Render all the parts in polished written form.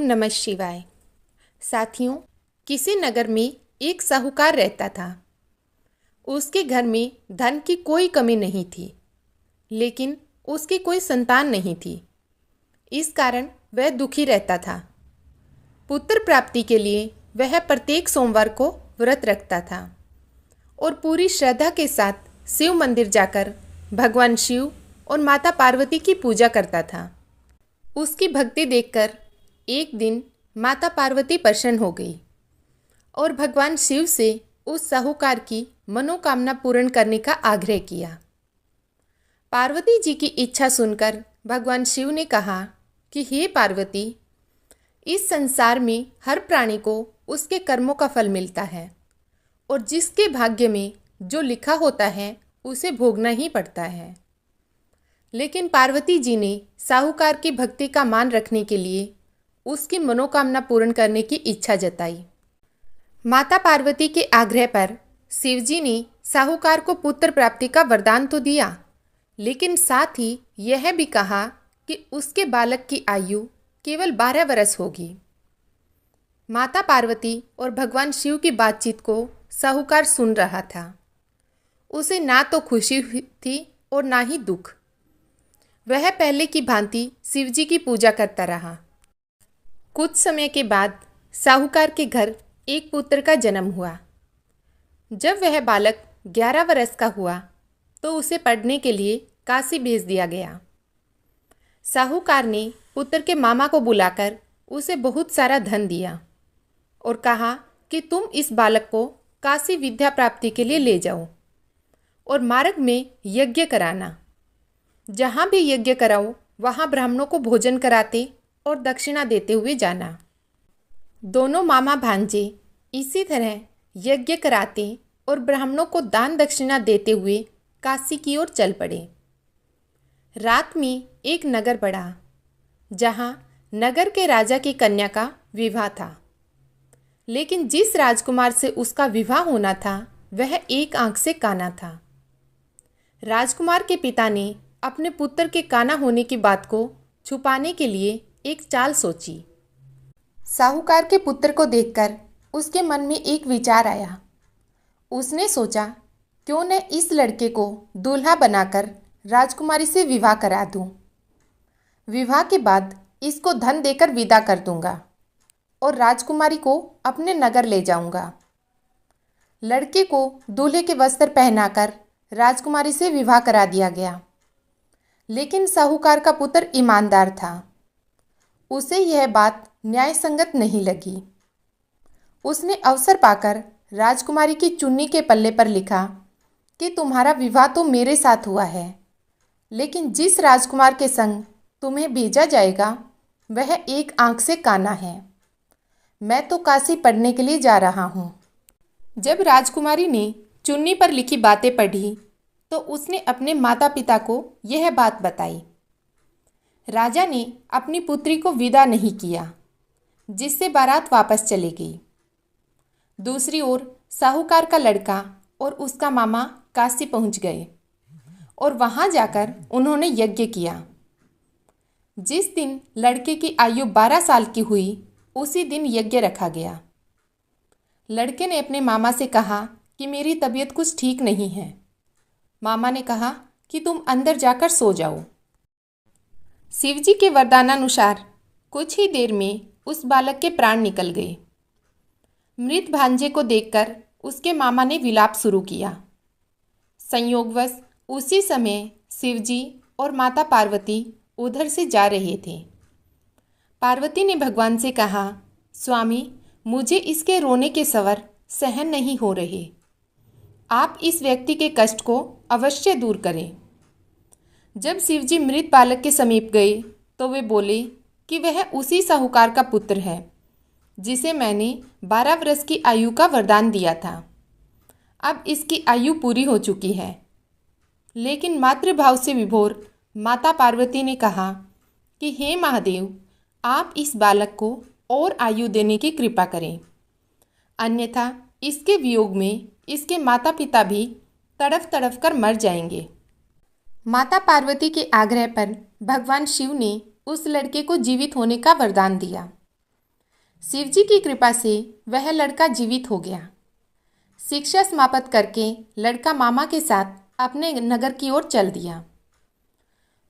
नमः शिवाय। साथियों, किसी नगर में एक साहूकार रहता था। उसके घर में धन की कोई कमी नहीं थी, लेकिन उसकी कोई संतान नहीं थी। इस कारण वह दुखी रहता था। पुत्र प्राप्ति के लिए वह प्रत्येक सोमवार को व्रत रखता था और पूरी श्रद्धा के साथ शिव मंदिर जाकर भगवान शिव और माता पार्वती की पूजा करता था। उसकी भक्ति देखकर एक दिन माता पार्वती प्रसन्न हो गई और भगवान शिव से उस साहूकार की मनोकामना पूर्ण करने का आग्रह किया। पार्वती जी की इच्छा सुनकर भगवान शिव ने कहा कि हे पार्वती, इस संसार में हर प्राणी को उसके कर्मों का फल मिलता है और जिसके भाग्य में जो लिखा होता है उसे भोगना ही पड़ता है। लेकिन पार्वती जी ने साहूकार की भक्ति का मान रखने के लिए उसकी मनोकामना पूर्ण करने की इच्छा जताई। माता पार्वती के आग्रह पर शिवजी ने साहूकार को पुत्र प्राप्ति का वरदान तो दिया, लेकिन साथ ही यह भी कहा कि उसके बालक की आयु केवल 12 वर्ष होगी। माता पार्वती और भगवान शिव की बातचीत को साहूकार सुन रहा था। उसे ना तो खुशी थी और ना ही दुख। वह पहले की भांति शिवजी की पूजा करता रहा। कुछ समय के बाद साहूकार के घर एक पुत्र का जन्म हुआ। जब वह बालक 11 वर्ष का हुआ तो उसे पढ़ने के लिए काशी भेज दिया गया। साहूकार ने पुत्र के मामा को बुलाकर उसे बहुत सारा धन दिया और कहा कि तुम इस बालक को काशी विद्या प्राप्ति के लिए ले जाओ और मार्ग में यज्ञ कराना। जहाँ भी यज्ञ कराओ वहाँ ब्राह्मणों को भोजन कराते और दक्षिणा देते हुए जाना। दोनों मामा भांजे इसी तरह यज्ञ कराते और ब्राह्मणों को दान दक्षिणा देते हुए काशी की ओर चल पड़े। रात में एक नगर पड़ा जहाँ नगर के राजा की कन्या का विवाह था, लेकिन जिस राजकुमार से उसका विवाह होना था वह एक आंख से काना था। राजकुमार के पिता ने अपने पुत्र के काना होने की बात को छुपाने के लिए एक चाल सोची। साहूकार के पुत्र को देखकर उसके मन में एक विचार आया। उसने सोचा, क्यों न इस लड़के को दूल्हा बनाकर राजकुमारी से विवाह करा दूं। विवाह के बाद इसको धन देकर विदा कर दूंगा और राजकुमारी को अपने नगर ले जाऊंगा। लड़के को दूल्हे के वस्त्र पहनाकर राजकुमारी से विवाह करा दिया गया। लेकिन साहूकार का पुत्र ईमानदार था। उसे यह बात न्याय संगत नहीं लगी। उसने अवसर पाकर राजकुमारी की चुन्नी के पल्ले पर लिखा कि तुम्हारा विवाह तो मेरे साथ हुआ है, लेकिन जिस राजकुमार के संग तुम्हें भेजा जाएगा वह एक आंख से काना है। मैं तो काशी पढ़ने के लिए जा रहा हूँ। जब राजकुमारी ने चुन्नी पर लिखी बातें पढ़ी तो उसने अपने माता पिता को यह बात बताई। राजा ने अपनी पुत्री को विदा नहीं किया, जिससे बारात वापस चली गई। दूसरी ओर साहूकार का लड़का और उसका मामा काशी पहुंच गए और वहां जाकर उन्होंने यज्ञ किया। जिस दिन लड़के की आयु 12 साल की हुई उसी दिन यज्ञ रखा गया। लड़के ने अपने मामा से कहा कि मेरी तबीयत कुछ ठीक नहीं है। मामा ने कहा कि तुम अंदर जाकर सो जाओ। शिवजी के वरदानानुसार कुछ ही देर में उस बालक के प्राण निकल गए। मृत भांजे को देखकर उसके मामा ने विलाप शुरू किया। संयोगवश उसी समय शिवजी और माता पार्वती उधर से जा रहे थे। पार्वती ने भगवान से कहा, स्वामी, मुझे इसके रोने के स्वर सहन नहीं हो रहे। आप इस व्यक्ति के कष्ट को अवश्य दूर करें। जब शिवजी मृत बालक के समीप गए तो वे बोले कि वह उसी साहूकार का पुत्र है जिसे मैंने 12 वर्ष की आयु का वरदान दिया था। अब इसकी आयु पूरी हो चुकी है। लेकिन मातृभाव से विभोर माता पार्वती ने कहा कि हे महादेव, आप इस बालक को और आयु देने की कृपा करें, अन्यथा इसके वियोग में इसके माता पिता भी तड़फ तड़फ कर मर जाएंगे। माता पार्वती के आग्रह पर भगवान शिव ने उस लड़के को जीवित होने का वरदान दिया। शिवजी की कृपा से वह लड़का जीवित हो गया। शिक्षा समाप्त करके लड़का मामा के साथ अपने नगर की ओर चल दिया।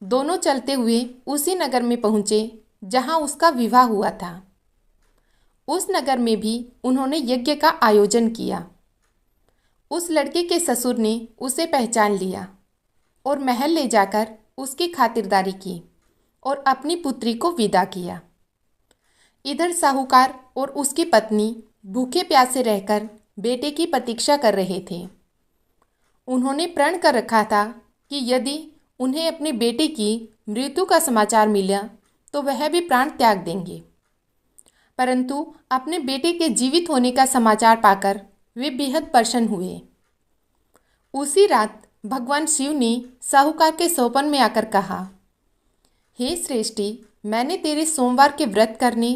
दोनों चलते हुए उसी नगर में पहुँचे जहाँ उसका विवाह हुआ था। उस नगर में भी उन्होंने यज्ञ का आयोजन किया। उस लड़के के ससुर ने उसे पहचान लिया और महल ले जाकर उसकी खातिरदारी की और अपनी पुत्री को विदा किया। इधर साहूकार और उसकी पत्नी भूखे प्यासे रहकर बेटे की प्रतीक्षा कर रहे थे। उन्होंने प्रण कर रखा था कि यदि उन्हें अपने बेटे की मृत्यु का समाचार मिला तो वह भी प्राण त्याग देंगे, परंतु अपने बेटे के जीवित होने का समाचार पाकर वे बेहद प्रसन्न हुए। उसी रात भगवान शिव ने साहूकार के स्वप्न में आकर कहा, हे श्रेष्ठी, मैंने तेरे सोमवार के व्रत करने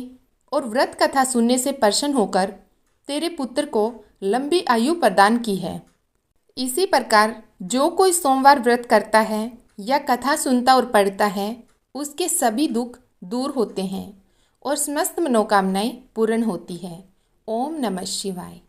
और व्रत कथा सुनने से प्रसन्न होकर तेरे पुत्र को लंबी आयु प्रदान की है। इसी प्रकार जो कोई सोमवार व्रत करता है या कथा सुनता और पढ़ता है उसके सभी दुख दूर होते हैं और समस्त मनोकामनाएं पूर्ण होती है। ओम नमः शिवाय।